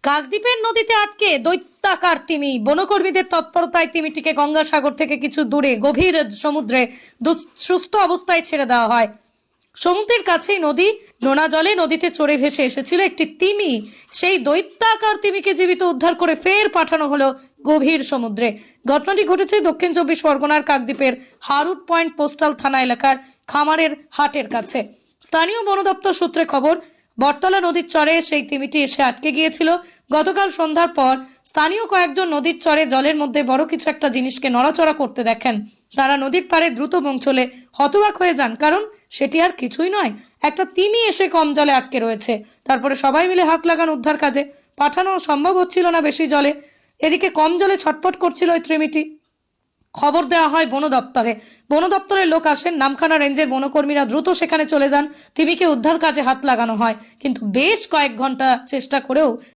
কাকদ্বীপের নদীতে আটকে দৈত্যাকার তিমি। বনকর্মীদের তৎপরতায় তিমিটিকে গঙ্গাসাগর থেকে কিছু দূরে গভীর সমুদ্রে সুস্থ অবস্থায় ছেড়ে দেওয়া হয়। সমুদ্রের কাছেই নদী, নোনা জলে নদীতে চড়ে ভেসে এসেছিল একটি তিমি। সেই দৈত্যাকার তিমিকে জীবিত উদ্ধার করে ফের পাঠানো হলো গভীর সমুদ্রে। ঘটনাটি ঘটেছে দক্ষিণ 24 পরগনার কাকদ্বীপের হারুট পয়েন্ট পোস্টাল থানা এলাকার খামারের হাটের কাছে। স্থানীয় বন দপ্তর সূত্রে খবর, বটতলা নদীর চরে সেই তিমিটি এসে আটকে গিয়েছিল। গতকাল সন্ধ্যার পর স্থানীয় কয়েকজন নদীর চরে জলের মধ্যে বড় কিছু একটা জিনিসকে নড়াচড়া করতে দেখেন। তারা নদীর পাড়ে দ্রুত পৌঁছলে হতবাক হয়ে যান, কারণ সেটি আর কিছুই নয়, একটা তিমি এসে কম জলে আটকে রয়েছে। তারপরে সবাই মিলে হাত লাগান উদ্ধার কাজে। পাঠানো সম্ভব হচ্ছিল না বেশি জলে। এদিকে কম জলে ছটফট করছিল ওই তিমিটি। খবর দেওয়া হয় বন দপ্তরে। বন দপ্তরের লোক আসেন, নামখানা রেঞ্জের বনকর্মীরা দ্রুত সেখানে চলে যান। তিমিকে উদ্ধার কাজে হাত লাগানো হয়, কিন্তু বেশ কয়েক ঘন্টা চেষ্টা করেও